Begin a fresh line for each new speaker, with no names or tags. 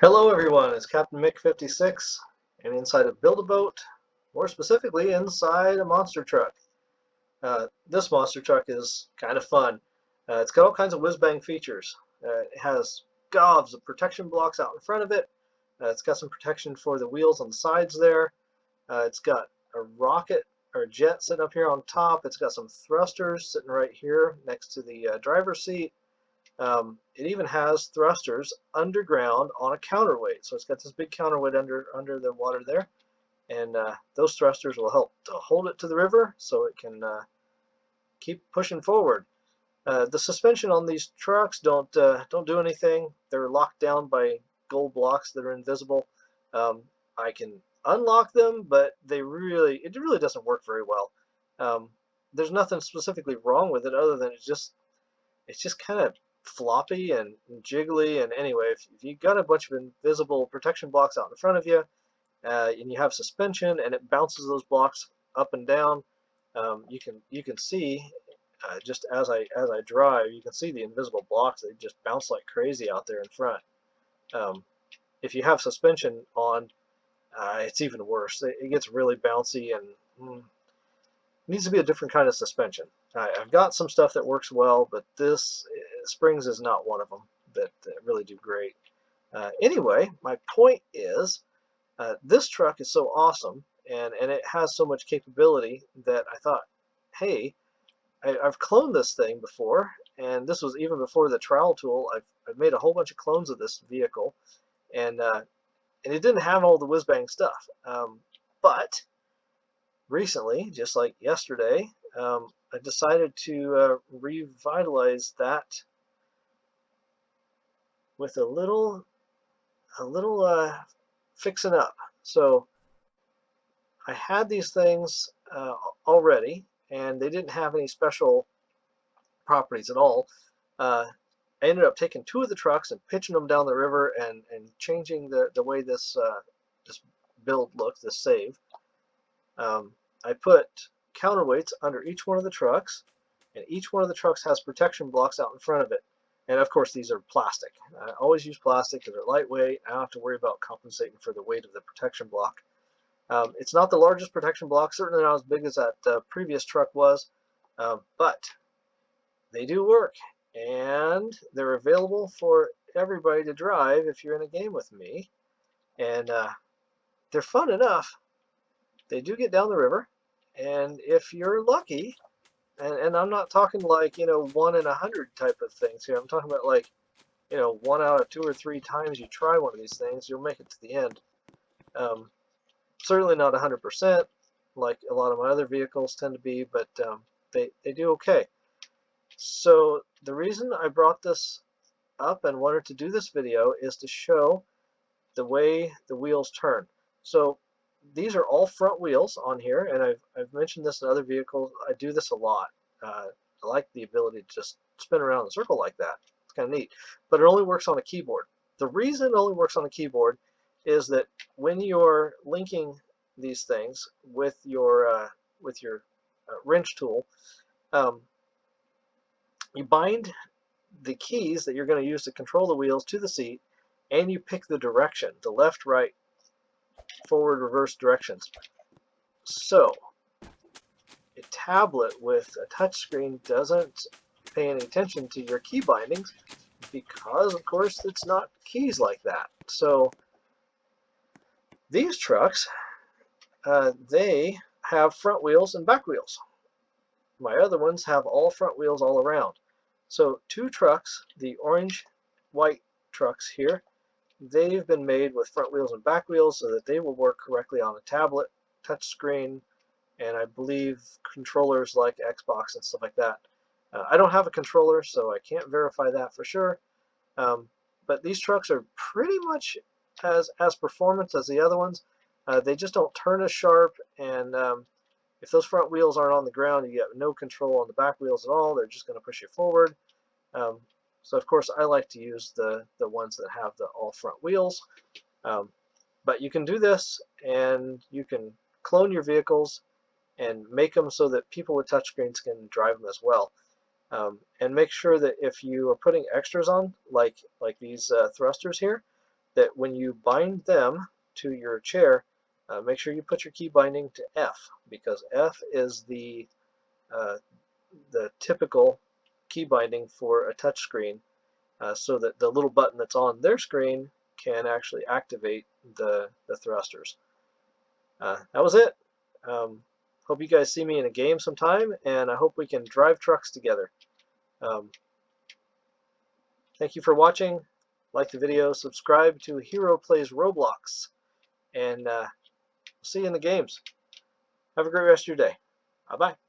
Hello everyone, it's Captain Mick 56 and inside of Build-A-Boat, more specifically inside a monster truck. This monster truck is kind of fun. It's got all kinds of whiz-bang features. It has gobs of protection blocks out in front of it. It's got some protection for the wheels on the sides there. It's got a rocket or a jet sitting up here on top. It's got some thrusters sitting right here next to the driver's seat. It even has thrusters underground on a counterweight. So it's got this big counterweight under the water there, and those thrusters will help to hold it to the river so it can keep pushing forward. The suspension on these trucks don't do anything. They're locked down by gold blocks that are invisible. I can unlock them, but it really doesn't work very well. There's nothing specifically wrong with it other than it's just kind of floppy and jiggly. And anyway, if you got a bunch of invisible protection blocks out in front of you, and you have suspension and it bounces those blocks up and down, you can see just as I drive, you can see the invisible blocks. They just bounce like crazy out there in front. Um, if you have suspension on, it's even worse. It gets really bouncy and needs to be a different kind of suspension. I've got some stuff that works well, but this springs is not one of them that really do great. Anyway, my point is, this truck is so awesome, and it has so much capability that I thought, hey, I've cloned this thing before, and this was even before the trial tool. I've made a whole bunch of clones of this vehicle, and it didn't have all the whiz-bang stuff. But recently, just like yesterday, I decided to revitalize that with a little fixing up. So I had these things already, and they didn't have any special properties at all. I ended up taking two of the trucks and pitching them down the river and changing the way this build looks, this save. I put counterweights under each one of the trucks, and each one of the trucks has protection blocks out in front of it. And of course, these are plastic. I always use plastic because they're lightweight. I don't have to worry about compensating for the weight of the protection block. It's not the largest protection block, certainly not as big as that previous truck was, but they do work, and they're available for everybody to drive if you're in a game with me. And they're fun enough. They do get down the river, and if you're lucky, and I'm not talking like 1 in 100 type of things here. I'm talking about like 1 out of 2 or 3 times you try one of these things, you'll make it to the end. Certainly not 100% like a lot of my other vehicles tend to be, but they do okay. So the reason I brought this up and wanted to do this video is to show the way the wheels turn. So these are all front wheels on here, and I've mentioned this in other vehicles. I do this a lot. I like the ability to just spin around in a circle like that. It's kind of neat, but it only works on a keyboard. The reason it only works on a keyboard is that when you're linking these things with your wrench tool, you bind the keys that you're going to use to control the wheels to the seat, and you pick the direction, the left, right, forward, reverse directions. So a tablet with a touchscreen doesn't pay any attention to your key bindings because, of course, it's not keys like that. So these trucks, they have front wheels and back wheels. My other ones have all front wheels all around. So 2 trucks, the orange-white trucks here, they've been made with front wheels and back wheels so that they will work correctly on a tablet, touchscreen, and I believe controllers like Xbox and stuff like that. I don't have a controller, so I can't verify that for sure. But these trucks are pretty much as performance as the other ones. They just don't turn as sharp, and if those front wheels aren't on the ground, you have no control on the back wheels at all. They're just going to push you forward. So of course I like to use the ones that have the all front wheels. But you can do this, and you can clone your vehicles and make them so that people with touchscreens can drive them as well. And make sure that if you are putting extras on, like these thrusters here, that when you bind them to your chair, make sure you put your key binding to F, because F is uh, the typical key binding for a touch screen, so that the little button that's on their screen can actually activate the thrusters. That was it. Hope you guys see me in a game sometime, and I hope we can drive trucks together. Um, thank you for watching. Like the video, subscribe to Hero Plays Roblox, and see you in the games. Have a great rest of your day. Bye-bye.